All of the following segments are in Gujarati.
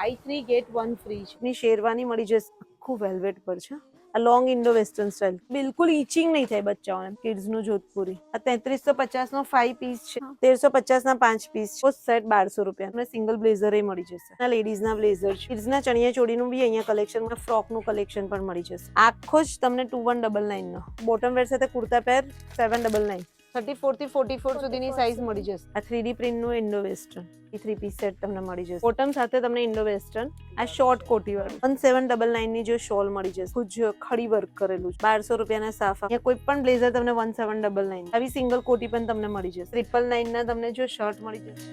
બાય 3 ગેટ 1 ફ્રી છે. ની શેરવાની મળી જશે, આખું વેલ્વેટ પર છે. આ લોંગ ઇન્ડો વેસ્ટર્ન સ્ટાઇલ, બિલકુલ ઈચિંગ નહીં થાય બચ્ચાઓને. કિડ્સ નું જોધપુરી આ 3350 નો 5 પીસ છે, 1350 ના 5 પીસ છે. સેટ 1200 રૂપિયા. અને સિંગલ બ્લેઝર એ મળી જશે. આ લેડીઝ ના બ્લેઝર છે. કિડ્સ ના ચણિયા ચોળીનું બી અહીંયા કલેક્શનમાં ફ્રોક નું કલેક્શન પણ મળી જશે. આખો જ તમને 2199 નો બોટમ વેર સાથે કુર્તા પેર 799. 34 થી 44 સુધીની સાઈઝ મળી જશે. આ 3D પ્રિન્ટ નું ઇન્ડો વેસ્ટર્ન એ 3 પીસ સેટ તમને મળી જશે. બોટમ સાથે તમને ઇન્ડો વેસ્ટર્ન આ શોર્ટ કોટી વાળું 1799 ની જો શોલ મળી જશે. કુછ ખડી વર્ક કરેલું છે. 1200 રૂપિયાના સાફા. અહીંયા કોઈ પણ બ્લેઝર તમને 1799. આવી સિંગલ કોટી પણ તમને મળી જશે. 999 ના તમને જો શર્ટ મળી જશે.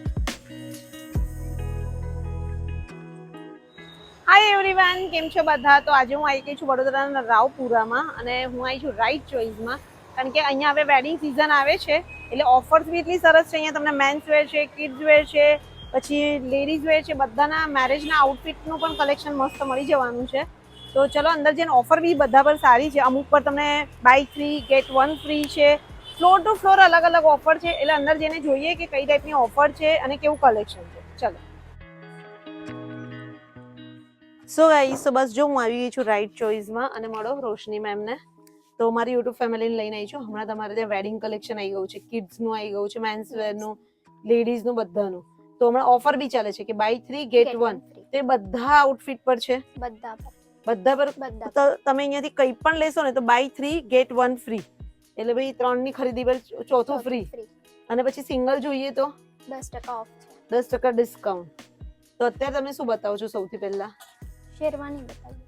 હાય એવરીવન, કેમ છો બધા? તો આજે હું આવી ગઈ છું વડોદરાના રાવપુરામાં અને હું આવી છું રાઈટ ચોઈસમાં, કારણ કે અહીંયા હવે વેડિંગ સિઝન આવે છે એટલે ઓફર્સ બી એટલી સરસ છે. અહીંયા તમને મેન્સ વેર છે, કિડ્સ વેર છે, પછી લેડીઝ વેર છે, બધાના મેરેજના આઉટફિટનું પણ કલેક્શન મસ્ત મળી જવાનું છે. તો ચલો અંદર જઈને, ઓફર બી બધા પર સારી છે. અમુક પર તમને બાય 3 ગેટ 1 ફ્રી છે. ફ્લોર ટુ ફ્લોર અલગ અલગ ઓફર છે, એટલે અંદર જઈને જોઈએ કે કઈ ટાઈપની ઓફર છે અને કેવું કલેક્શન છે. ચલો. સો ગાઈસ, તો બસ જો હું આવી ગઈ છું રાઈટ ચોઈસમાં અને મળો રોશની મેમને. તો મારી યુટ્યુબ ફેમિલીને લઈને આવી છું. હમણાં તમારે ત્યાં વેડિંગ કલેક્શન આવી ગયું છે, કિડ્સનું આવી ગયું છે, મેન્સ વેરનું, લેડીઝનું, બધાનું. તો હમણાં ઓફર બી ચાલે છે કે બાય 3 ગેટ 1. તે બધા આઉટફિટ પર છે, બધા પર. તમે અહીંયાથી કંઈ પણ લેશો ને તો બાય 3 ગેટ 1 ફ્રી, એટલે ભાઈ 3 ની ખરીદી પર ચોથું ફ્રી. અને પછી સિંગલ જોઈએ તો 10% ઓફ છે, 10% ડિસ્કાઉન્ટ. તો અત્યારે તમે શું બતાવો છો સૌથી પહેલા? શેરવાની બતાવી.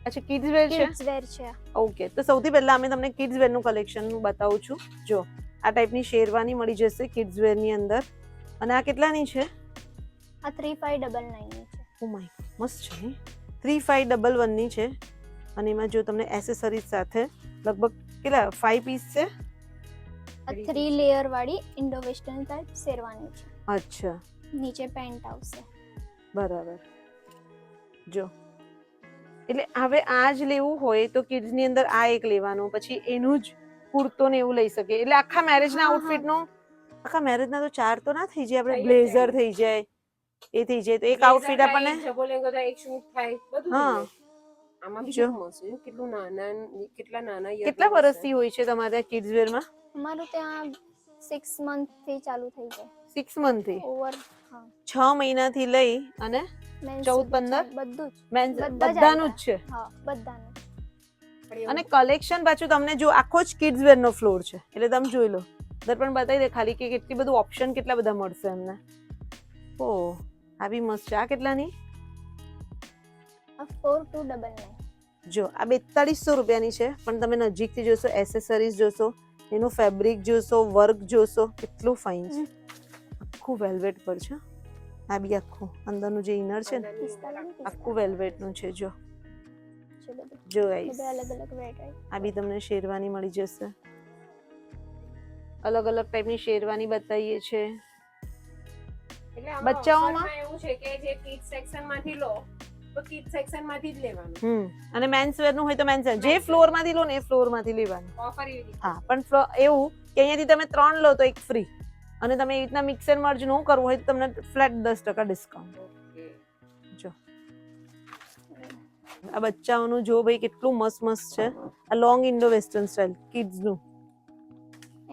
અચ્છા, કિડ્સ વેર છે. કિડ્સ વેર છે. ઓકે, તો સૌથી પહેલા અમે તમને કિડ્સ વેર નું કલેક્શન બતાવું છું. જો આ ટાઈપની શેરવાની મળી જશે કિડ્સ વેર ની અંદર. અને આ કેટલાની છે? આ 3599 ની છે. ઓ માય, મસ્ત છે. 3511 ની છે. અને એમાં જો તમને એસેસરીઝ સાથે લગભગ કેટલા 5 પીસ છે. આ 3 લેયર વાળી ઇન્ડો વેસ્ટર્ન ટાઈપ શેરવાની છે. અચ્છા, નીચે પેન્ટ આવશે. બરાબર. જો એટલે હવે આ જ લેવું હોય તો કિડ્સ ની અંદર આ એક લેવાનું, પછી એનું જ કુર્તો ને એવું લઈ શકે. એટલે આખા મેરેજ ના આઉટફિટ નો, આખા મેરેજ ના તો 4 તો ના થઈ જાય. આપણે બ્લેઝર થઈ જાય, એ થઈ જાય, તો એક આઉટફિટ આપણને એક શૂટ થાય, બધું થઈ જાય. આમાં બી કેટલું નાના, કેટલા નાના. કેટલા વર્ષથી હોય છે તમારે ત્યાં કિડ્સ વેર માં? અમારું ત્યાં 6 મંથ થી ચાલુ થઈ જાય. 6 મંથ થી ઓવર 6 મહિનાથી લઈ અને 14-15 બધું જ બધાનું જ છે. હા, બધાનું. અને કલેક્શન પાછું તમને જો આખો જ કિડ્સ વેર નો ફ્લોર છે, એટલે તમે જોઈ લો. દર્પણ બતાવી દે ખાલી કે કેટલી બધું ઓપ્શન કેટલા બધા મળશે એમને. ઓ આ બી મસ્ત છે. આ કેટલાની? આ 4299. જો આ 4200 રૂપિયાની છે, પણ તમે નજીકથી જોશો, એસેસરીઝ જોશો, એનું ફેબ્રિક જોશો, વર્ક જોશો, કેટલું ફાઇન છે. આખું વેલ્વેટ પર છે. આ બી આખું અંદરનું જે ઇનર છે ને, આખું વેલ્વેટ નું છે. જો જો ગાઈસ, અલગ અલગ વેરાયટી. આ બી તમને શેરવાની મળી જશે. અલગ અલગ ટાઈપની શેરવાની બતાવીએ છે. એટલે બચ્ચાઓમાં એવું છે કે જે કિડ્સ સેક્શન માંથી લો તો કિડ્સ સેક્શન માંથી જ લેવાનું. અને મેન્સ વેર નું હોય તો મેન્સ વેર, જે ફ્લોર માંથી લો ને એ ફ્લોર માંથી લેવાનું. ઓફર એવી રીતે. હા, પણ એવું કે અહીંયાથી તમે 3 લો તો એક ફ્રી, અને તમે એ રીતના મિક્સ એન્ડ મર્જ ન કરવું હોય તો તમને ફ્લેટ 10% ડિસ્કાઉન્ટ. જો આ બચ્ચાઓનું જો ભાઈ કેટલું મસ્ત મસ્ત છે. આ long Indo western style kids નું.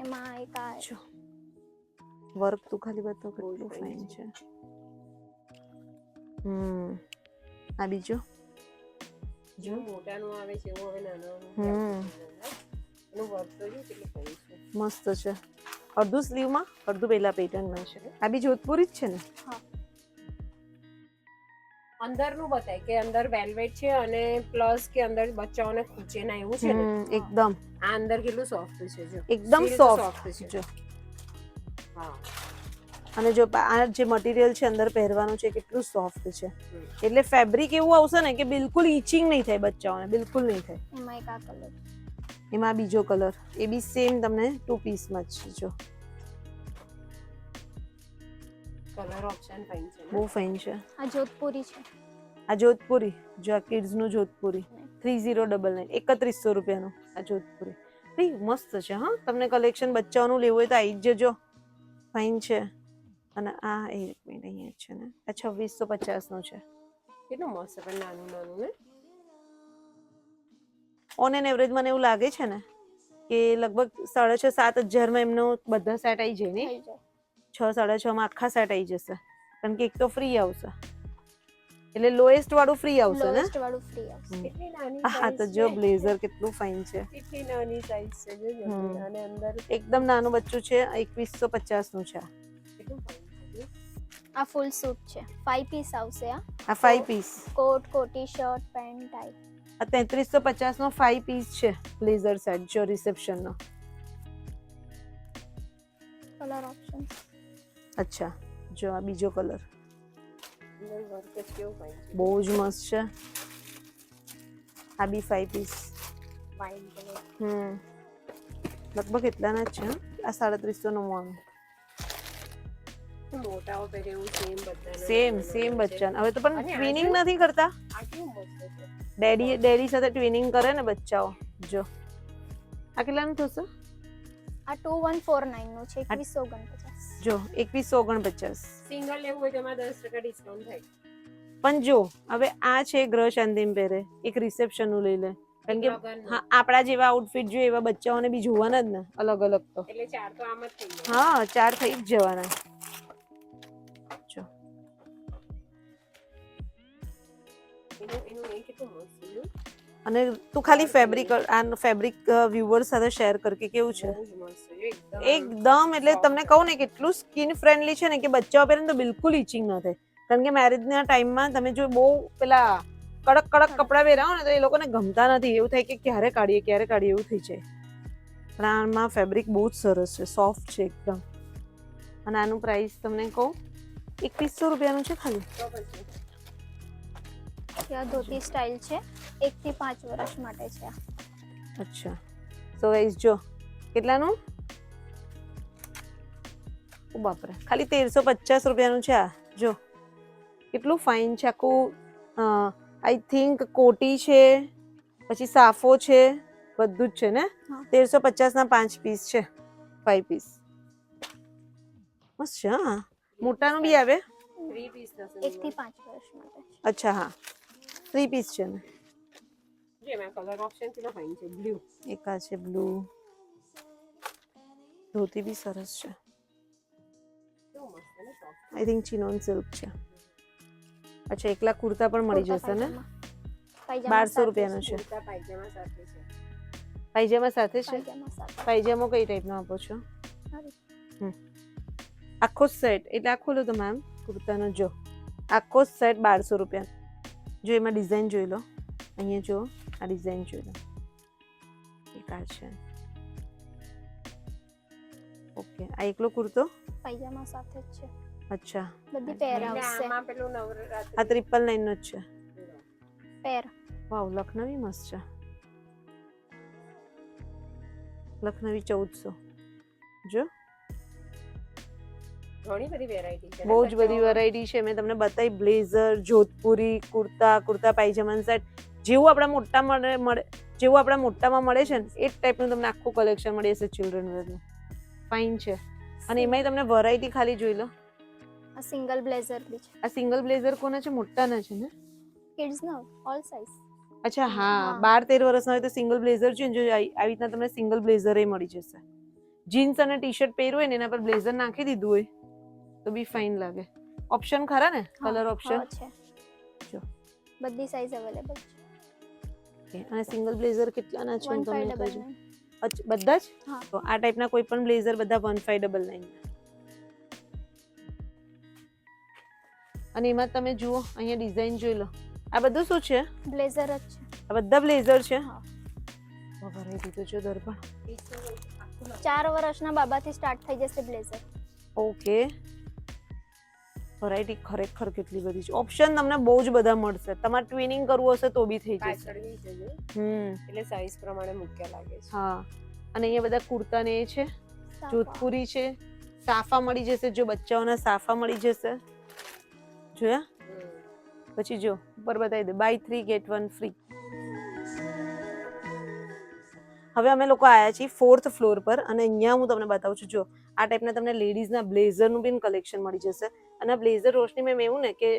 એમાં એક આ જો વર્ક તો ખાલી બતાવો કેટલું ફાઇન છે. આ બીજો જો મોટાનું આવે છે એવું હવે નાનાનું. એનું વર્ક તો જો કેટલું ફાઇન છે. મસ્ત છે. અડધું સ્લીવમાં, અડધું પેલા પેટર્નમાં છે. આ બી જોધપુરી જ છે ને? હા. અંદરનું બતાય કે અંદર વેલ્વેટ છે અને પ્લસ કે અંદર બચ્ચાઓને ખૂંચે ના એવું છે ને. એકદમ આ અંદર કેટલું સોફ્ટ છે. જો એકદમ સોફ્ટ છે. જો હા, અને જો આ જે મટીરિયલ છે અંદર પહેરવાનું છે કેટલું સોફ્ટ છે. એટલે ફેબ્રિક એવું આવશે ને કે બિલકુલ ઈચિંગ નહીં થાય બચ્ચાઓને, બિલકુલ નહીં થાય. એમાં એક આ કલર, એમાં બીજો કલર, એ બી સેમ તમને 2 પીસમાં જ છે. જો કલર ઓપ્શન ફાઇન છે. બહુ ફાઇન છે. આ જોધપુરી છે. આ જોધપુરી, જો આ કિડ્સ નું જોધપુરી 3099, 3100 રૂપિયાનું. આ જોધપુરી ભાઈ મસ્ત છે. હા, તમને કલેક્શન બચ્ચાઓનું લેવું હોય તો આવી જ જજો, ફાઇન છે. અને આ એક મિનિટ અહીંયા છે ને, આ 2650 નું છે. કેટલું મસ્ત પણ નાનું નાનું ને ઓન એન એવરેજ મને એવું લાગે છે ને કે લગભગ 6,500-7,000 માં એમનો બધા સેટ આવી જાય ને થઈ જાય 6-6.5 માં આખા સેટ આવી જશે કારણ કે એક તો ફ્રી આવશે એટલે લોએસ્ટ વાળું ફ્રી આવશે ને લોએસ્ટ વાળું ફ્રી આવશે કેટલી નાની હા તો size જો છે. બ્લેઝર કેટલું ફાઇન છે કેટલી નાની સાઈઝ છે જો હમ. અને અંદર એકદમ નાનું બચ્ચું છે 2150 નું છે કેટલું fine છે જો. આ ફૂલ સૂટ છે 5 પીસ આવશે આ 5 પીસ કોટ કોટી શર્ટ પેન્ટ ટાઈપ આ 3350 નો 5 પીસ છે બ્લેઝર સેટ જો રિસેપ્શન નો કલર ઓપ્શન્સ અચ્છા જો આ બીજો કલર અંદર વર્ક જ કેવું fine છે બહુ જ મસ્ત છે આ બી 5 પીસ વાઇન કલર લગભગ એટલાના જ છે હં? આ 350 મોટાઓ પહેરે એવું સેમ બચ્ચાને હવે તો પણ અને આ ટ્વિનિંગ જો- નથી કરતા આ કેવું મસ્ત છે ડેડી સાથે ટ્વિનિંગ કરે ને બચ્ચાઓ જો આ કેટલાનું થશે આ 2149 નું છે 2149 જો 2149 સિંગલ લેવું હોય તો એમાં 10% ડિસ્કાઉન્ટ થાય પણ જો હવે આ છે ગ્રહ શાંતિમ પહેરે એક રિસેપ્શન નું લઈ લે કારણ કે લગનનું. હા આપણા જેવા આઉટફિટ જોઈએ એવા બચ્ચાઓને બી જોવાના જ ને અલગ અલગ તો એટલે 4 તો આમ જ થઈ જાય હા 4 થઈ જ જવાના જો એનું એ કેટલું મસ્ત છે જો. અને તું ખાલી ફેબ્રિક વ્યુઅર સાથે શેર કર કે કેવું છે બહુ જ મસ્ત છે જો, એકદમ એટલે soft તમને કહું ને કેટલું સ્કિન ફ્રેન્ડલી છે ને કે બચ્ચાઓ પહેરે ને તો બિલકુલ ઇચિંગ ન થાય કારણ કે મેરેજના ટાઈમમાં તમે જો બહુ પેલા કડક કપડાં પહેરાવો ને તો એ લોકોને ગમતા નથી એવું થાય કે ક્યારે કાઢીએ એવું થઈ જાય પણ આમાં ફેબ્રિક બહુ જ સરસ છે સોફ્ટ છે એકદમ અને આનું પ્રાઇસ તમને કહું 2100 રૂપિયાનું છે ખાલી તો પછી ત્યાં ધોતી સ્ટાઇલ છે 1 થી 5 વર્ષ માટે છે આ. અચ્છા સો ગાઈસ જો કેટલાનું ઓ બાપરે ખાલી 1350 રૂપિયાનું છે આ જો કેટલું ફાઇન છે આખું આઈ થિંક કોટી છે પછી સાફો છે બધું જ છે ને હા. 1350 ના 5 પીસ છે 5 પીસ મસ્ત છે હા મોટાનું બી આવે 3 પીસ થશે 1 થી 5 વર્ષ માટે છે. અચ્છા હા 3 પીસ છે ને જો એમાં કલર ઓપ્શન કેટલો ફાઇન છે બ્લુ એક આ છે બ્લુ ધોતી બી સરસ છે કેવું મસ્ત છે ને soft. આઈ થિંક ચિનોન સિલ્ક છે અચ્છા એકલા કુર્તા પણ મળી કુર્તા જશે ને પાયજામા. 1200 રૂપિયાનું છે કુર્તા પાયજામા સાથે છે પાયજામા સાથે છે પાયજામા સાથે પાયજામો કઈ ટાઈપનો આપો છો આખો સેટ એટલે આ ખોલો તો મેમ કુર્તાનો જો આખો સેટ 1200 રૂપિયા જો એમાં ડિઝાઇન જોઈ લો અહીંયા જો આ ડિઝાઇન જોઈ લો એક આ છે ઓકે આ એકલો કુર્તો પાયજામા સાથે જ છે અચ્છા બધી પેર એટલે આવશે આમાં પેલું નવરાત્રી આ 999 નો જ છે પેર વાવ લખનવી મસ્ત છે લખનવી 1400 જો ઘણી બધી વેરાયટી છે ને બહુ જ બધી બચ્ચાઓમાં. વેરાયટી છે મેં તમને બતાવી બ્લેઝર જોધપુરી કુર્તા પાયજામા સેટ જેવું આપણા મોટામાં મળે છે ને એ જ ટાઈપનું તમને આખું કલેક્શન મળી જશે ચિલ્ડ્રન વેરનું ફાઇન છે અને એમાંય તમને વેરાયટી ખાલી જોઈ લો આ સિંગલ બ્લેઝર બી છે આ સિંગલ બ્લેઝર કોના છે મોટાના છે ને કિડ્સ નો ઓલ સાઇઝ અચ્છા હા હા. 12-13 વર્ષના હોય તો સિંગલ બ્લેઝર છે ને જો આવી રીતના તમને સિંગલ બ્લેઝર મળી જશે જીન્સ અને ટી શર્ટ પહેર્યું હોય ને એના પર બ્લેઝર નાખી દીધું હોય તો બી ફાઇન લાગે ઓપ્શન ખરા ને કલર ઓપ્શન છે જો. બધી સાઇઝ અવેલેબલ છે અને સિંગલ બ્લેઝર કેટલાના છે હું તમને કહું 1599 અચ્છા બધા જ હા. તો આ ટાઈપના કોઈ પણ બ્લેઝર બધા 1599 અને એમાં તમે જુઓ અહીંયા ડિઝાઇન જોઈ લો આ બધું શું છે બ્લેઝર જ છે આ બધા બ્લેઝર છે હા. વેરાયટી તો જો દર્પણ 4 વર્ષના બાબાથી સ્ટાર્ટ થઈ જશે બ્લેઝર ઓકે વેરાયટી ખરેખર કેટલી બધી છે ઓપ્શન તમને બહુ જ બધા મળશે તમારે ટ્વિનિંગ કરવું હશે તો બી થઈ જશે પાછળ બી છે જો. હમ એટલે સાઈઝ પ્રમાણે મૂક્યા લાગે છે હા અને અહીંયા બધા કુર્તા ને એ છે જોધપુરી છે સાફા મળી જશે જો બચ્ચાઓના સાફા મળી જશે જોયા પછી જો ઉપર બતાવી દે બાય 3 ગેટ 1 ફ્રી હવે અમે લોકો આયા છીએ 4th ફ્લોર પર અને અહીંયા હું તમને બતાવું છું જો આ ટાઈપના તમને લેડીઝના બ્લેઝરનું બી કલેક્શન મળી જશે અને આ બ્લેઝર રોશની મેમ એવું ને કે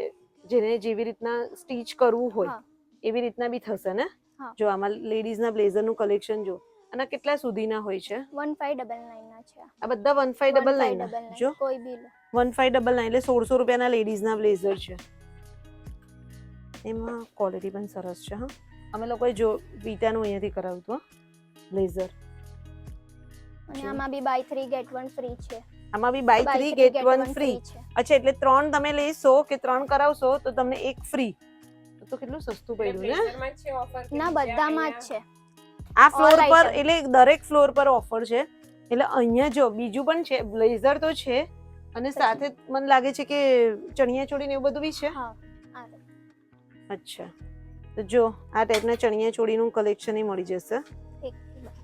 જેને જેવી રીતના સ્ટીચ કરવું હોય હા એવી રીતના બી થશે ને? હા. જો આમાં લેડીઝના બ્લેઝરનું કલેક્શન જો, અને કેટલા સુધીના હોય છે? 1599 ના છે આ બધા 1599 જો કોઈ બી લો. 1599 એટલે 1600 રૂપિયાના લેડીઝના બ્લેઝર છે. એમાં ક્વોલિટી પણ સરસ છે. હા, અમે લોકોએ જો વીટાનું અહીંયાથી કરાવ્યું હતું બ્લેઝર. અને આમાં બી બાય 3 ગેટ 1 ફ્રી છે. આમાં બી બાય 3 ગેટ 1 ફ્રી. છે. અચ્છા, એટલે 3 તમે લેશો કે 3 કરાવશો તો તમને એક ફ્રી. તો કેટલું સસ્તું પડ્યું ને? બ્લેઝરમાં જ છે ઓફર કે ના બીજા બધામાં જ અહીંયા? છે. આ ફ્લોર All પર item. એટલે દરેક ફ્લોર પર ઓફર છે. એટલે અહીંયા જો બીજું પણ છે, બ્લેઝર તો છે અને સાથે મને લાગે છે કે ચણિયા ચોળી ને એવું બધું બી છે. હા આ રે. અચ્છા, તો જો આ ટાઈપના ચણિયા ચોળીનું કલેક્શન એ મળી જશે. એક થી બાર.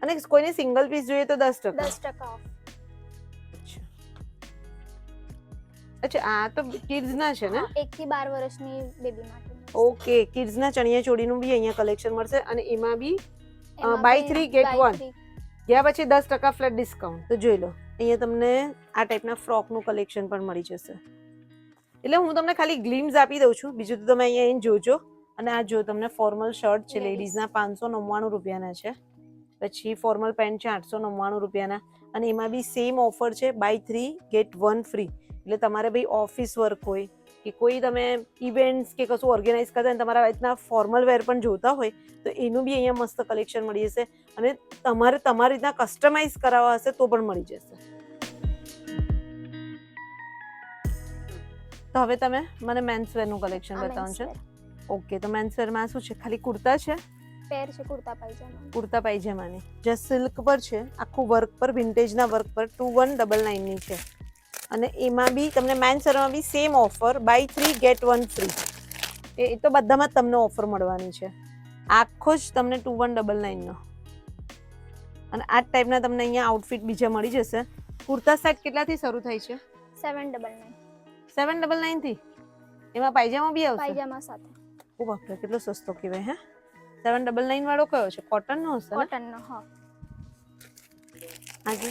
અને કોઈને સિંગલ પીસ જોઈએ તો 10%. 10% ઓફ. અચ્છા, અચ્છા, આ તો કિડ્સના છે ને? હા 1 થી 12 વર્ષની બેબી માટે. ઓકે, કિડ્સના ચણિયા ચોળીનું બી અહીંયા કલેક્શન મળશે અને એમાં બી એમાં બાય બી 3 ગેટ by 1 3. ગયા પછી 10% ફ્લેટ ડિસ્કાઉન્ટ. તો જોઈ લો, અહીંયા તમને આ ટાઈપના ફ્રોકનું કલેક્શન પણ મળી જશે. એટલે હું તમને ખાલી ગ્લિમ્સ આપી દઉં છું, બીજું તો તમે અહીંયા આવીને જોજો. અને આ જો તમને ફોર્મલ શર્ટ છે લેડીઝના 599 રૂપિયાના છે. પછી ફોર્મલ પેન્ટ છે 899 રૂપિયાના. અને એમાં બી સેમ ઓફર છે, બાય 3 ગેટ 1 ફ્રી. એટલે તમારે ભાઈ ઓફિસ વર્ક હોય કે કોઈ તમે ઇવેન્ટ્સ કે કશું ઓર્ગેનાઇઝ કરતા હોય, તમારા રીતના ફોર્મલ વેર પણ જોતા હોય તો એનું બી અહીંયા મસ્ત કલેક્શન મળી જશે. અને તમારે તમારી રીતના કસ્ટમાઇઝ કરાવવા હશે તો પણ મળી જશે. તો હવે તમે મને મેન્સ વેરનું કલેક્શન આ બતાવવાનું છે. menswear. ઓકે, તો મેન્સ વેરમાં શું છે? ખાલી કુર્તા છે? પેર છે કુર્તા પાયજામા. કુર્તા પાયજામાની જે સિલ્ક પર છે, આખું વર્ક પર, વિન્ટેજના વર્ક પર 2199 ની છે. અને એમાં બી તમને મેન્સ વેરમાં બી same offer, buy 3 get 1 free. એ તો બધામાં જ તમને ઓફર મળવાની છે. આખો જ તમને 2199 નો. અને આ ટાઈપના તમને અહીંયા આઉટફિટ બીજા મળી જશે. કુર્તા સેટ કેટલાથી શરૂ થાય છે? 799. 799 થી. એમાં પાયજામા બી આવશે? પાયજામા સાથે. ઓ બાપરે, કેટલો સસ્તો કહેવાય. હે, 799 વાળો કયો છે? કોટનનો હશે ને? કોટનનો. હા આજે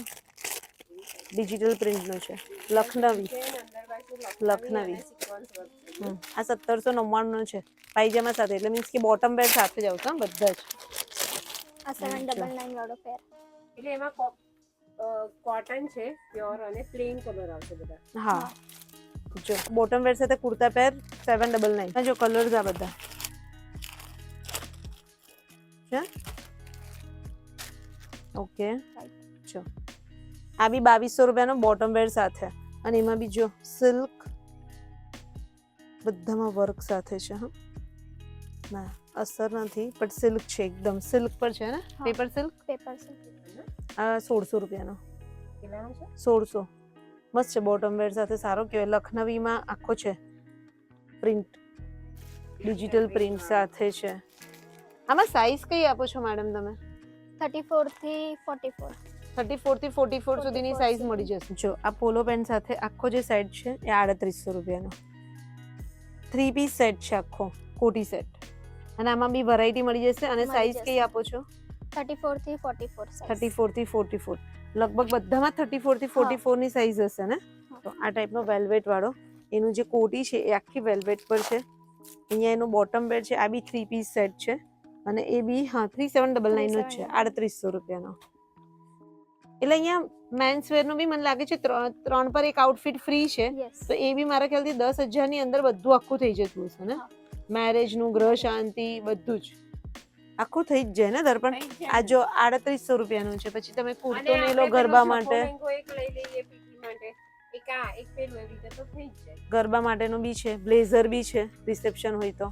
ડિજિટલ પ્રિન્ટનો છે, લખનવી. છે ને અંદર બાજુ લખનવી. અને sequence work છે. આ 1799 નો છે પાયજામા સાથે. એટલે મીન્સ કે બોટમ વેર સાથે જ આવશે હા, બધા જ. આ 799 વાળો પેર. એટલે એમાં કોટન છે પ્યોર અને પ્લેન કલર આવશે બધા. હા, જો બોટમ વેર સાથે કુર્તા પેર 799. જો કલર્સ આ બધા છે. ઓકે, જો આ બી 2200 રૂપિયાનો બોટમ વેર સાથે. અને એમાં બી જો સિલ્ક, બધામાં વર્ક સાથે છે. હા, ના અસર નથી, પણ સિલ્ક છે, એકદમ સિલ્ક પર છે ને? હા. Paper silk. પેપર છે. આ 1600 રૂપિયાનો. કેટલાનું છે? 1600. મસ્ત છે, બોટમ વેર સાથે સારો કહેવાય. લખનવીમાં આખો છે પ્રિન્ટ, ડિજિટલ પ્રિન્ટ સાથે છે. આમાં સાઈઝ કઈ આપો છો મેડમ તમે? 34 થી 44. 34 થી 44 સુધીની 44 સાઈઝ સુધી. મળી જશે. જો આ પોલો પેન્ટ સાથે આખો જે સેટ છે એ 3800 રૂપિયાનો. 3 પીસ સેટ છે આખો, કોટી સેટ. અને આમાં બી વેરાયટી મળી જશે. અને મળી સાઈઝ કઈ જશે. આપો છો? 34 થી 44 size. 34 થી 44. લગભગ બધામાં 34 થી 44 ની સાઈઝ હશે ને? હા. તો આ ટાઈપનો વેલ્વેટ વાળો એનું જે કોટી છે એ આખી વેલ્વેટ પર છે. અહીંયા એનું બોટમ વેર છે. આ બી 3 પીસ સેટ છે. અને એ બી 3799 નો જ છે, 3800 રૂપિયાનો. એટલે અહીંયા મેન્સ વેર નું બી મને લાગે છે 3 પર એક આઉટફિટ ફ્રી છે. Yes. તો એ બી મારા ખ્યાલથી 10,000 ની અંદર બધું આખું થઈ જતું હશે ને? હા. મેરેજ નું, ગ્રહ શાંતિ, બધું જ આખું થઈ જ જાય ને દર્પણ? થઈ જ જાય આ ને. જો 3800 રૂપિયાનું છે. પછી તમે અને કુર્તો ને આપણે લો ગરબા પેલો માટે, સફો લેંઘો એક લઈ લઈએ પીટી માટે. એક આ એક પેલું એવી રીતે તો થઈ જ જાય. ગરબા માટેનું બી છે, બ્લેઝર બી છે રિસેપ્શન હોય તો.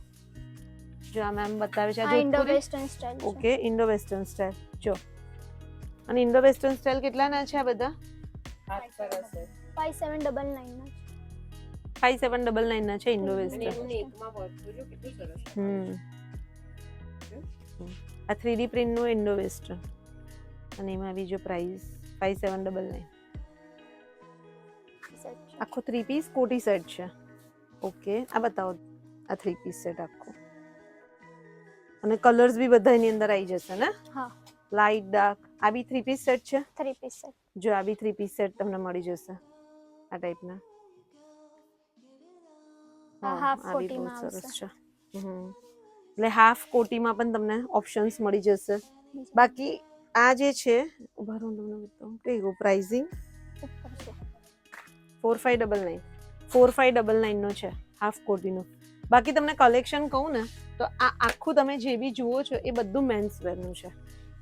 જો આ મેમ બતાવે છે, આ આ ઇન્ડો જોધપુરી. વેસ્ટર્ન સ્ટાઇલ છે. Okay, Indo western style. જો અને ઇન્ડો વેસ્ટર્ન સ્ટાઇલ કેટલાના છે આ બધા? હાથ સરસ છે. 5799 ના છે. 5799 ના છે ઇન્ડો અને વેસ્ટર્ન. એનું નેકમાં વર્ક જોજો કેટલું સરસ છે. આ 3D પ્રિન્ટ નું ઇન્ડો વેસ્ટર્ન. અને એમાં બી જો પ્રાઇસ 5799. Set છે. આખો 3 પીસ કોટી સેટ છે. ઓકે, આ બતાવો આ 3 પીસ સેટ આખો. અને કલર્સ બી બધા એની અંદર આવી જશે ને? હા લાઇટ, ડાર્ક. આ બી 3 પીસ સેટ છે. 3 પીસ સેટ. જો આ બી 3 પીસ સેટ તમને મળી જશે આ ટાઈપના. હા, હાફ આ બી બહુ કોટીમાં સરસ આવશે. છે. એટલે હાફ કોટીમાં પણ તમને ઓપ્શન્સ મળી જશે. બાકી આ જે છે ઉભા રહો તમને બતાવું કઈ પ્રાઇઝિંગ ઉપર છે 4599 4599 નો છે હાફ કોટીનો. બાકી તમને કલેક્શન કહું ને તો આ આખું તમે જે બી જુઓ છો એ બધું મેન્સ વેરનું છે.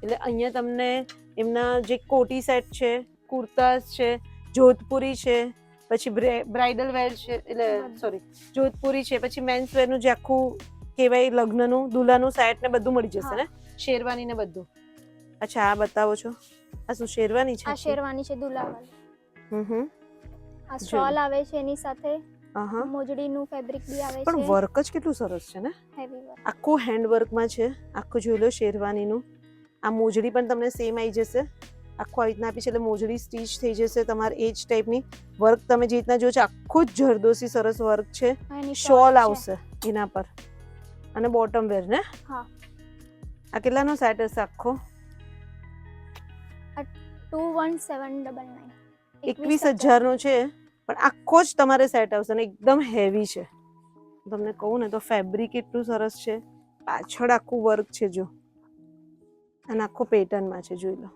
એટલે અહીંયા તમને એમના જે કોટી સેટ છે, કુર્તાસ છે, જોધપુરી છે, પછી બ્રાઇડલ વેર છે, એટલે સોરી જોધપુરી છે, પછી મેન્સ વેરનું જે આખું કહેવાય લગ્નનું દુલ્હાનું સેટ ને બધું મળી જશે ને, શેરવાની ને બધું. અચ્છા આ બતાવો છો, આ શું શેરવાની છે? આ શેરવાની છે દુલ્હાવાળી. આ જો. સ્ટોલ આવે છે એની સાથે હા, મોજડીનું ફેબ્રિક બી આવે પણ છે. વર્ક જ કેટલું સરસ છે ને, હેવી વર્ક. આખું હેન્ડ વર્કમાં છે. આખું જોઈ લો શેરવાનીનું. આ મોજડી પણ તમને સેમ આવી જશે. આખું આવી રીતના આપી છે એટલે મોજડી સ્ટીચ થઈ જશે તમારે એ જ ટાઈપની. વર્ક તમે જે રીતના જો છો આખું જ જરદોસી સરસ વર્ક છે. એની શોલ છે. આવશે એના પર અને બોટમ વેર ને. હા. આ કેટલાનો સેટ હશે આખો? 21799. 21,000 નો છે, પણ આખો જ તમારે સેટ આવશે ને એકદમ હેવી છે. તમને કહું ને તો ફેબ્રિક એટલું સરસ છે, પાછળ આખું વર્ક છે જો, અને આખો પેટર્નમાં છે જોઈ લો.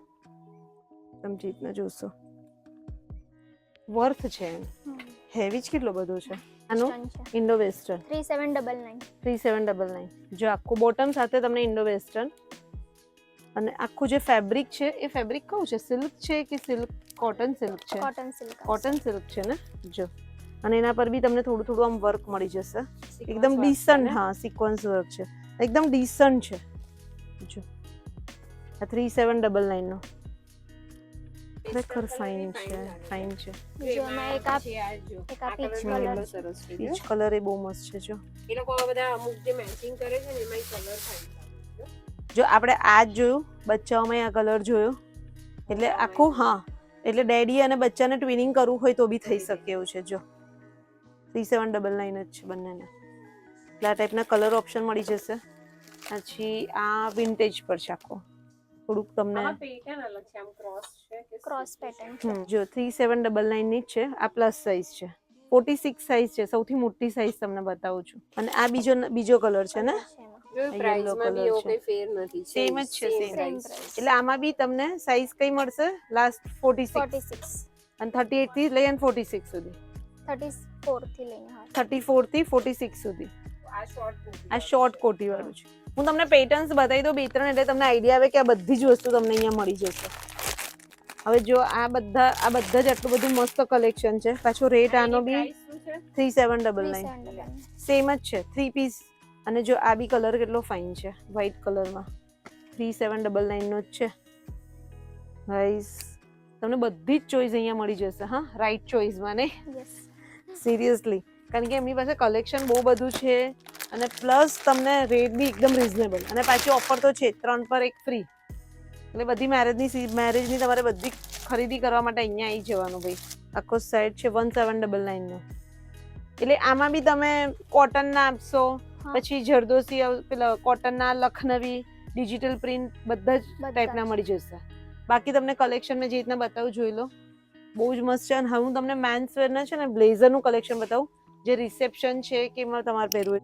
તમે રીતના જોશો વર્થ છે એમ. હેવી જ કેટલો બધો છે આનો. Indo western 3799. 3799. જો આખું બોટમ સાથે તમને ઇન્ડો વેસ્ટર્ન અને આખું જે ફેબ્રિક છે એ ફેબ્રિક કયું છે, સિલ્ક છે કે સિલ્ક કોટન સિલ્ક છે? Cotton silk. કોટન સિલ્ક છે ને. જો અને એના પર બી તમને થોડું થોડું આમ વર્ક મળી જશે. એકદમ ડીસન્ટ. હા, સિક્વન્સ વર્ક છે, એકદમ ડીસન્ટ છે. જો આ 3799 નો ખરેખર ફાઇન છે, ફાઇન છે. જો એમાં એક આ પીચ કલર સરસ છે. પીચ કલર એ બહુ મસ્ત છે. જો એ લોકો બધા અમુક જે મેચિંગ કરે છે ને એમાં કલર ફાઇન. જો આપણે આ જ જોયું, બચ્ચાઓમાં આ કલર જોયો, એટલે આખું હા, એટલે ડેડી અને બચ્ચાને ટ્વિનિંગ કરવું હોય તો બી થઈ શકે એવું છે. જો 3799 જ છે બંનેને. એટલે આ ટાઈપના કલર ઓપ્શન મળી જશે. પછી આ વિન્ટેજ પર છે આખો, થોડુંક તમને પેટર્ન અલગ છે, આમ ક્રોસ છે કે ક્રોસ પેટર્ન છે. જો 3799 ની જ છે. આ પ્લસ સાઇઝ છે, 46 સાઇઝ છે, સૌથી મોટી સાઇઝ તમને બતાવું છું. અને આ બીજો કલર છે ને, પ્રાઇસમાં બી એવો કઈ ફેર નથી, સેમ જ છે, સેમ. પ્રાઇસ. એટલે આમાં બી તમને સાઇઝ કઈ મળશે લાસ્ટ 46 અને 38 થી લઈને 46 સુધી. 34 થી લઈને 34 થી 46 સુધી. આ શોર્ટ કોટી વાળું છે. હું તમને પેટર્ન્સ બતાવી દઉં બે ત્રણ, એટલે તમને આઈડિયા આવે કે આ બધી જ વસ્તુ તમને અહીંયા મળી જશે. હવે જો આ બધા જ આટલું બધું મસ્ત કલેક્શન છે. પાછો રેટ આનો બી 3799 સેમ જ છે, 3 પીસ. અને જો આ બી કલર કેટલો ફાઇન છે, વ્હાઈટ કલરમાં 3799 નો જ છે. ગાઈસ તમને બધી જ ચોઈસ અહીંયા મળી જશે. હા, રાઈટ ચોઈસમાં ને સિરિયસલી, કારણ કે એમની પાસે કલેક્શન બહુ બધું છે અને પ્લસ તમને રેટ બી એકદમ રિઝનેબલ. અને પાછી ઓફર તો છે 3 પર 1 ફ્રી. એટલે બધી મેરેજની તમારે બધી ખરીદી કરવા માટે અહીંયા આવી જવાનું ભાઈ. આખો સેટ છે 1799 નો. એટલે આમાં બી તમે કોટનના આપશો, પછી જરદોસી પેલા કોટનના, લખનવી, ડિજિટલ પ્રિન્ટ બધા જ ટાઈપના મળી જશે. બાકી તમને કલેક્શન મેં જે રીતના બતાવું જોઈ લો, બહુ જ મસ્ત છે. અને હવે હું તમને મેન્સ વેરના છે ને બ્લેઝરનું કલેક્શન બતાવું, જે રિસેપ્શન છે કે એમાં તમારે પહેરવું.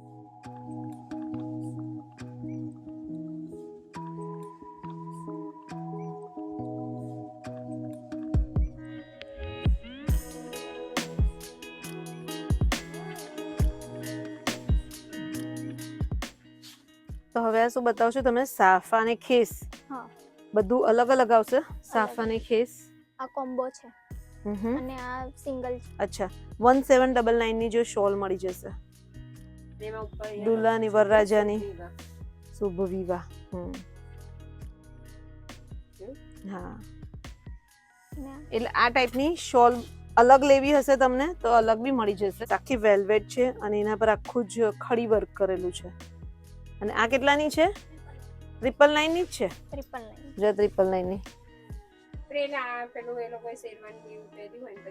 તો હવે આ શું બતાવશો તમે? સાફા અને ખેસ. હા, બધું અલગ અલગ આવશે. સાફા અને ખેસ આ કોમ્બો છે અને આ સિંગલ છે. અચ્છા, 1799 ની જો શોલ મળી જશે. દુલ્હાની, વરરાજાની, શુભ વિવાહ. હા, એટલે આ ટાઈપની શોલ અલગ લેવી હશે તમને તો અલગ બી મળી જશે. આખી વેલ્વેટ છે અને એના પર આખું જ ખડી વર્ક કરેલું છે. અને આ કેટલાની છે? 999 ની જ છે. 999 ની.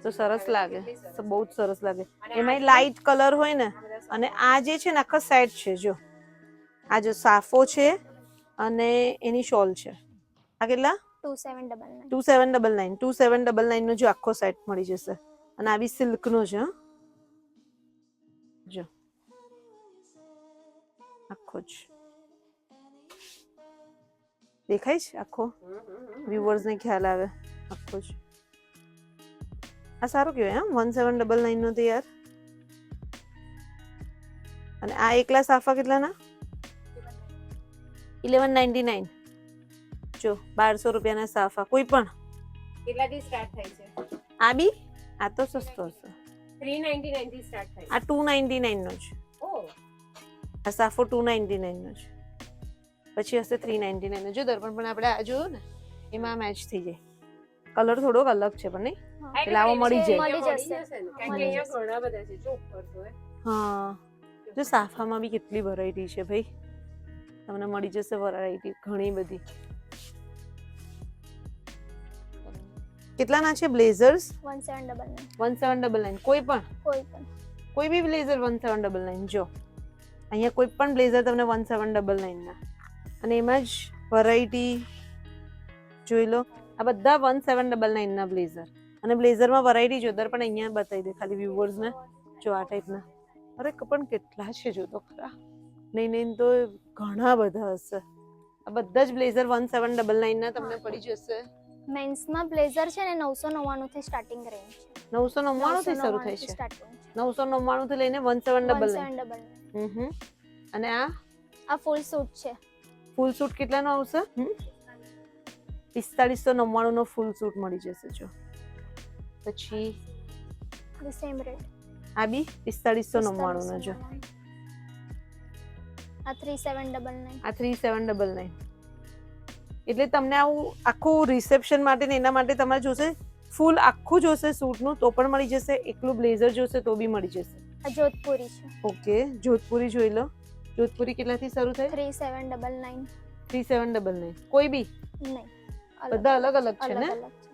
તો સરસ લાગે, બહુ જ સરસ લાગે. એમાં લાઈટ કલર હોય ને. અને આ જે છે ને આખા સેટ છે. જો આ જો સાફો છે અને એની શોલ છે. આ કેટલા? 2799 નો જો આખો સેટ મળી જશે. અને આ બી સિલ્ક નો છે. જો આખો જ દેખાય છે આખો, વ્યુઅર્સ ને ખ્યાલ આવે આખો જ. આ સારું કહેવાય હા 1799 નો તો યાર. અને આ એકલા સાફા કેટલાના? 1199. જો 1200 રૂપિયાના સાફા કોઈ પણ. કેટલાથી સ્ટાર્ટ થાય છે? આ બી આ તો સસ્તો હશે. 399 થી સ્ટાર્ટ થાય આ 299 નો છે. ઓહ આ સાફો 299 નો છે. પછી હશે 399 નો. જો દર્પણ પણ આપણે આ જોયું ને એમાં મેચ થઈ જાય. કલર થોડોક અલગ છે પણ નહીં એટલે આવો મળી જાય. મળી જશે. ને કારણ કે અહીંયા ઘણા બધા છે જો ઉપર તો હા જો સાફામાં બી કેટલી વેરાયટી છે ભાઈ, તમને મળી જશે વેરાયટી ઘણી બધી. કેટલાના છે બ્લેઝર્સ? 1799 1799. કોઈ પણ કોઈ પણ. કોઈ બી બ્લેઝર 1799. જો અહીંયા કોઈ પણ બ્લેઝર તમને 1799 ના. અને એમાં જ વેરાયટી જોઈ લો. આ બધા 1799 ના બ્લેઝર. અને બ્લેઝરમાં વેરાયટી જોદર પણ અહીંયા બતાવી દે ખાલી વ્યુઅર્સ ને. જો આ ટાઈપના. અરે પણ કેટલા છે જો તો ખરા. નહીં તો ઘણા બધા હશે. આ બધા જ બ્લેઝર 1799 ના તમને પડી જશે. મેન્સ માં બ્લેઝર છે ને 999 થી સ્ટાર્ટિંગ રેન્જ છે. 999 થી શરૂ થાય છે. 999 થી લઈને 1799. 1799. અને આ ફૂલ સૂટ છે. ફૂલ સૂટ કેટલાનો આવશે? 4599 નો ફૂલ સૂટ મળી જશે જો. પછી ધ સેમ રેટ. આ બી 4599 નો જો. આ 3799. આ 3799. એટલે તમને આવું આખું રિસેપ્શન માટે ને એના માટે તમારે જોશે ફૂલ આખું જોશે સૂટનું તો પણ મળી જશે. એકલું બ્લેઝર જોશે તો બી મળી જશે. આ જોધપુરી છે. ઓકે જોધપુરી જોઈ લો. જોધપુરી કેટલાથી શરૂ થાય? 3799. 3799. કોઈ બી નહીં બધા અલગ અલગ છે ને. અલગ છે.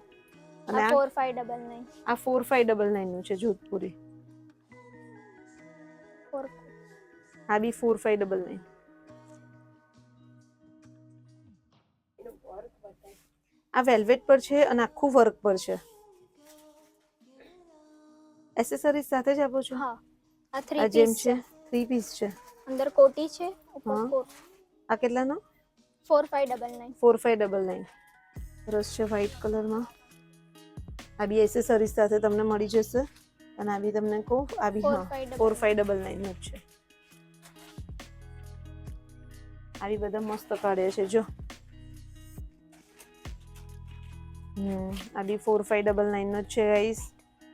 અને આ આ 4599. આ 4599 નું છે જોધપુરી. આ બી 4599. આ વેલ્વેટ પર છે અને આખું વર્ક પર છે. એસેસરીઝ સાથે જ આપો છો? હા આ આ 3 જેમ પીસ છે છે. 3 પીસ છે. અંદર કોટી છે ઉપર હા. કોટ. આ કેટલાનો? 4599. 4599. રસ છે વ્હાઈટ કલરમાં. આ બી એસેસરીઝ સાથે તમને મળી જશે. અને આ બી તમને કહું આ બી હા 4599 નું છે. આ બી બધા મસ્ત કાઢે છે જો. આ બી 4599 નો છે ગાઈસ.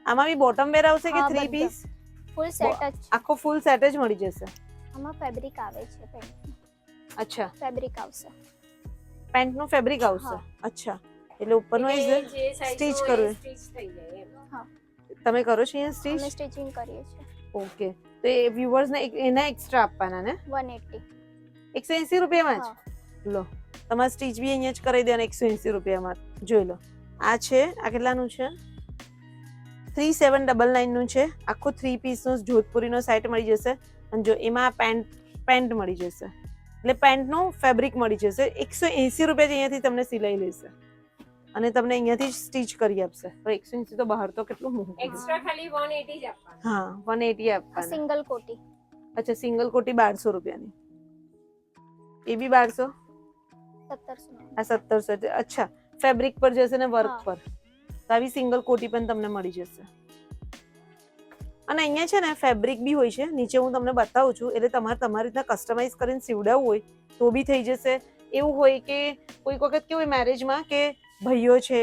આમાં બી બોટમ વેર આવશે કે હા, 3 બધા. પીસ? ફૂલ સેટ જ. આખો ફૂલ સેટ જ મળી જશે. આમાં ફેબ્રિક આવે છે પેન્ટ. અચ્છા ફેબ્રિક આવશે. પેન્ટ નું ફેબ્રિક આવશે. હા. અચ્છા એટલે ઉપરનો એ સ્ટીચ કરવું. સ્ટીચ થઈ જાય એમ. હા તમે કરો છો અહીંયા અમે સ્ટીચ? સ્ટિચિંગ કરીએ છીએ. ઓકે તો એ વ્યુઅર્સ ને એના એક્સ્ટ્રા આપવાના ને? 180. 180 રૂપિયામાં હા જ લો. તમારે સ્ટીચ બી અહીંયા જ કરાવી દેવાના 180 રૂપિયામાં. જોઈ લો. આ છે આ કેટલાનું છે? 3799 નું છે. આખું 3 પીસ નો જોધપુરીનો સેટ મળી જશે. અને જો એમાં પેન્ટ મળી જશે. એટલે પેન્ટનું ફેબ્રિક મળી જશે. 180 રૂપિયા જ અહીંયાથી તમને સિલાઈ લેશે અને તમને અહીંયાથી સ્ટીચ કરી આપશે. તો 180 તો બહાર તો કેટલું મોંઘું. એક્સ્ટ્રા ખાલી 180 જ આપવાનું. હા 180 આ આપવાના. સિંગલ કોટી. અચ્છા સિંગલ કોટી 1200 રૂપિયાની. એ બી 1200. 1700. આ 1700. અચ્છા ફેબ્રિક પર જશે ને વર્ક હા. પર. તો આવી સિંગલ કોટી પણ તમને મળી જશે. અને અહીંયા છે ને ફેબ્રિક બી હોય છે. નીચે હું તમને બતાવું છું. એટલે તમારે તમારી રીતના કસ્ટમાઇઝ કરીને સીવડાવવું હોય તો બી થઈ જશે. એવું હોય કે કોઈક વખત કેવું હોય મેરેજમાં કે ભાઈઓ છે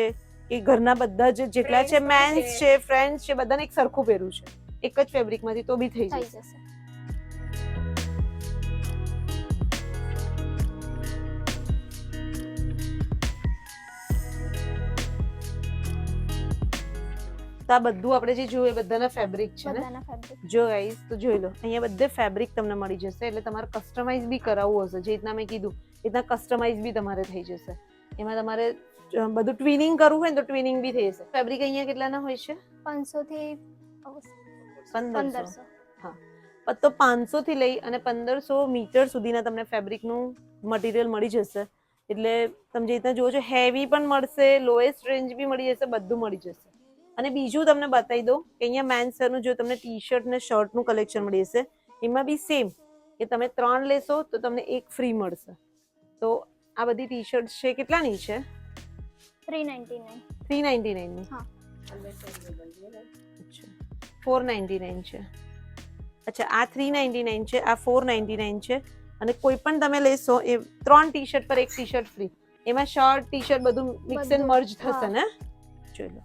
કે ઘરના બધા જેટલા છે મેન્સ છે ફ્રેન્ડ્સ છે બધાને એક સરખું પહેરવું છે એક જ ફેબ્રિકમાંથી તો બી થઈ થઈ જશે. જશે. તો આ બધું આપણે જે જોયું એ બધાના ફેબ્રિક છે ને. બધાના ફેબ્રિક. જો ગાઈસ તો જોઈ લો અહીંયા બધે ફેબ્રિક તમને મળી જશે. એટલે તમારે કસ્ટમાઇઝ બી કરાવવું હશે જે રીતના મેં કીધું એ રીતના કસ્ટમાઇઝ બી તમારે થઈ જશે. એમાં તમારે બધું ટ્વિનિંગ કરવું હોય ને તો ટ્વિનિંગ બી થઈ જશે. ફેબ્રિક અહીંયા કેટલાના હોય છે? 500 થી 1500. હા તો 500 થી લઈ અને 1500 મીટર સુધીના તમને ફેબ્રિકનું મટીરિયલ મળી જશે. એટલે તમે જે રીતના જુઓ છો હેવી પણ મળશે, લોએસ્ટ રેન્જ બી મળી જશે, બધું મળી જશે. અને બીજું તમને બતાવી દઉં કે અહીંયા મેન્સ વેરનું જો તમને ટી શર્ટ ને શર્ટનું કલેક્શન મળી જશે. એમાં બી સેમ કે તમે 3 લેશો તો તમને 1 ફ્રી મળશે. તો આ બધી ટી શર્ટ છે કેટલાની છે? 399. 399 ની. હા. અંદર ટેબલ છે ને. અચ્છા 499 છે. અચ્છા આ 399 છે, આ 499 છે. અને કોઈ પણ તમે લેશો એ 3 ટી શર્ટ પર 1 ટી શર્ટ ફ્રી. એમાં શર્ટ ટી શર્ટ બધું મિક્સ એન્ડ બધું, મર્જ થશે હા. ને? ચલો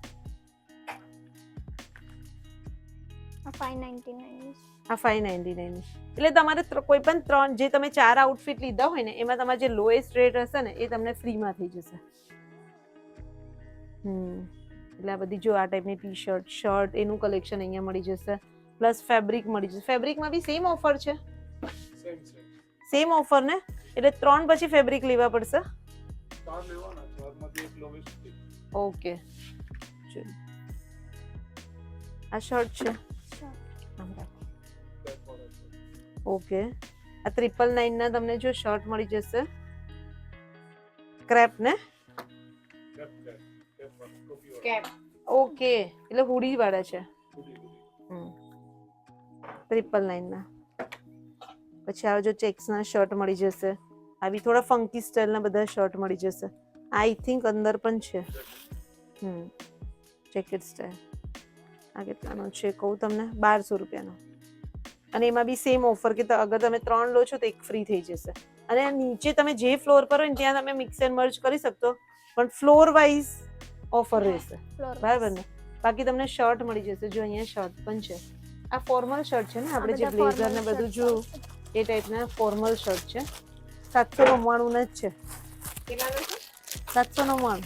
આ 599 છે. આ 599 એટલે તમારે કોઈ પણ 3 જે તમે 4 આઉટફિટ લીધા હોય ને એમાં તમારે જે લોએસ્ટ રેટ હશે ને એ તમને ફ્રીમાં થઈ જશે. એટલે આ બધી જો આ ટાઈપની ટી શર્ટ શર્ટ એનું કલેક્શન અહીંયા મળી જશે. પ્લસ ફેબ્રિક મળી જશે. ફેબ્રિકમાં બી સેમ ઓફર છે? સેમ ઓફર ને? એટલે 3 પછી ફેબ્રિક લેવા પડશે? ઓકે ચલો આ શર્ટ છે. ઓકે આ 999 ના તમને જો શર્ટ મળી જશે. ક્રેપ ને? કેપ ઓકે એટલે હુડી વાળા છે. 999 ના. પછી આ જો ચેક્સ ના શર્ટ મળી જશે. આવી થોડા ફંકી સ્ટાઇલ ના બધા શર્ટ મળી જશે. આઈ થિંક અંદર પણ છે. Jacket style. આ કેટલાનો છે કહું તમને? 1200 રૂપિયાનો. અને એમાં બી સેમ ઓફર કે અગર તમે 3 લો છો તો 1 ફ્રી થઈ જશે. અને નીચે તમે જે ફ્લોર પર હોય ને ત્યાં તમે મિક્સ એન્ડ મર્જ કરી શકતો, પણ ફ્લોર વાઇઝ ઓફર રહેશે. બરાબર ને? બાકી તમને શર્ટ મળી જશે. જો અહીંયા શર્ટ પણ છે. આ ફોર્મલ શર્ટ છે ને? આપણે જે બ્લેઝર ને બધું જોયું એ ટાઈપના ફોર્મલ શર્ટ છે. 799 ના જ છે. કેટલાનો છે? 799.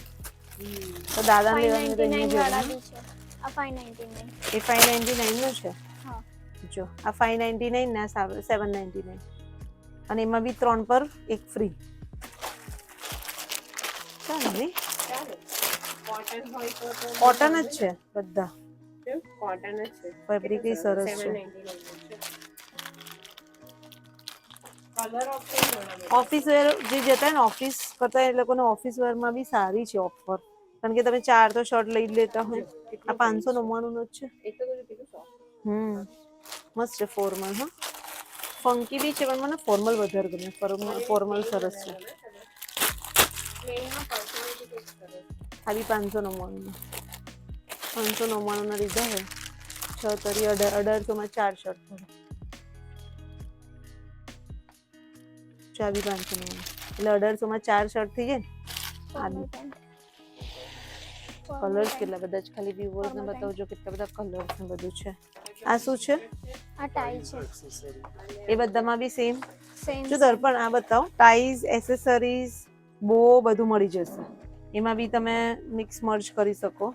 તો દાદા લેવાની તો 599 અહીંયા વાળા જોયું. બી છે. આ 599. એ 599 નો છે. હા. જો આ 599 ના 799. અને એમાં બી 3 પર 1 ફ્રી. ચાલે નહીં? ચાલે. કોટન હોય તો કોટન જ છે બધા. કોટન જ છે. ફેબ્રિક ય સરસ છે. 799 છે. કલર ઓપ્શન ઘણા ઓફિસ વેર જે જતા હોય ને ઓફિસ કરતા એ લોકોને ઓફિસ વેરમાં બી સારી છે ઓફર. કારણ કે તમે 4 તો શર્ટ લઈ જ લેતા હોય. આ 599 નો જ છે. એક તો બધું કેટલું સોફ્ટ. મસ્ત છે ફોર્મલ. હા ફંકી બી છે પણ મને ફોર્મલ વધારે ગમે. ફોર્મલ સરસ છે. પ્લેનમાં પર્સનાલિટી ખૂબ સરસ. આ બી 599 599 ના લીધા હોય 6 તરી 1800 માં 4 શર્ટ પડે. આ બી 599 એટલે 1800 માં 4 શર્ટ થઈ જાય ને. આ બી કલર્સ કેટલા બધા છે. ખાલી વ્યુઅર્સ ને બતાવજો કેટલા બધા કલર્સ ને બધું છે. આ શું છે? આ ટાઈ છે. એ બધામાં બી સેમ. સેમ. જો દર્પણ આ બતાવો. ટાઈઝ, એસેસરીઝ બહુ બધું મળી જશે. એમાં બી તમે મિક્સ મર્જ કરી શકો.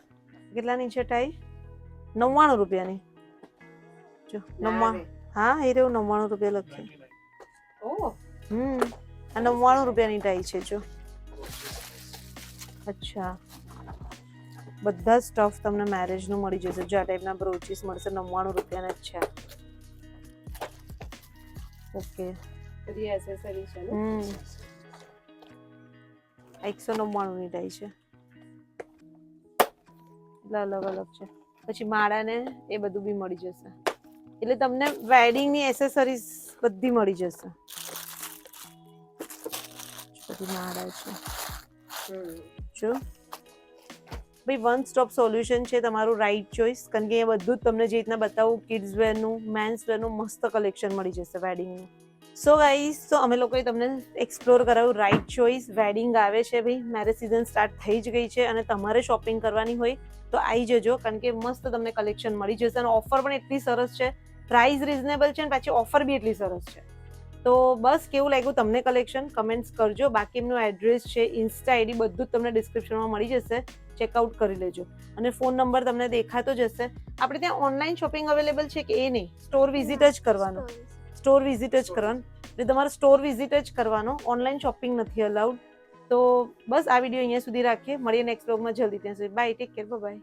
કેટલાની છે ટાઈ? 99 રૂપિયાની. જો 99. હા એ રહ્યું 99 રૂપિયા લખ્યું. ઓહ આ 99 રૂપિયાની ટાઈ છે. જો અચ્છા બધા સ્ટફ તમને મેરેજનું મળી જશે. જો આ ટાઈપના બ્રોચીસ મળશે 99 રૂપિયાના જ છે. ઓકે બધી એસેસરી છે ને. 199 ની ટાઈ છે. એટલે અલગ અલગ છે. પછી માળા ને એ બધું બી મળી જશે. એટલે તમને વેડિંગ ની એસેસરીઝ બધી મળી જશે. બધી માળા છે. જો ભાઈ વન સ્ટોપ સોલ્યુશન છે તમારું રાઈટ ચોઇસ. કારણ કે એ બધું જ તમને જે રીતના બતાવું કિડ્સ વેરનું, મેન્સ વેરનું મસ્ત કલેક્શન મળી જશે વેડિંગનું. સો ગાઈઝ તો અમે લોકોએ તમને એક્સપ્લોર કરાવ્યું રાઈટ ચોઇસ. વેડિંગ આવે છે ભાઈ, મેરેજ સિઝન સ્ટાર્ટ થઈ જ ગઈ છે અને તમારે શોપિંગ કરવાની હોય તો આવી જજો. કારણ કે મસ્ત તમને કલેક્શન મળી જશે અને ઓફર પણ એટલી સરસ છે. પ્રાઇસ રિઝનેબલ છે અને પાછી ઓફર બી એટલી સરસ છે. તો બસ કેવું લાગ્યું તમને કલેક્શન કમેન્ટ્સ કરજો. બાકી એમનું એડ્રેસ છે, ઇન્સ્ટા આઈડી બધું જ તમને ડિસ્ક્રિપ્શનમાં મળી જશે. ચેકઆઉટ કરી લેજો. અને ફોન નંબર તમને દેખાતો જ હશે. આપણે ત્યાં ઓનલાઈન શોપિંગ અવેલેબલ છે કે એ નહીં? સ્ટોર વિઝિટ જ કરવાનો. સ્ટોર વિઝિટ જ કરવાનું. એટલે તમારે સ્ટોર વિઝિટ જ કરવાનો. ઓનલાઈન શોપિંગ નથી અલાઉડ. તો બસ આ વિડીયો અહીંયા સુધી રાખીએ. મળીએ નેક્સ્ટ બ્લોગમાં જલ્દી. ત્યાં સુધી બાય, ટેક કેર, બાય.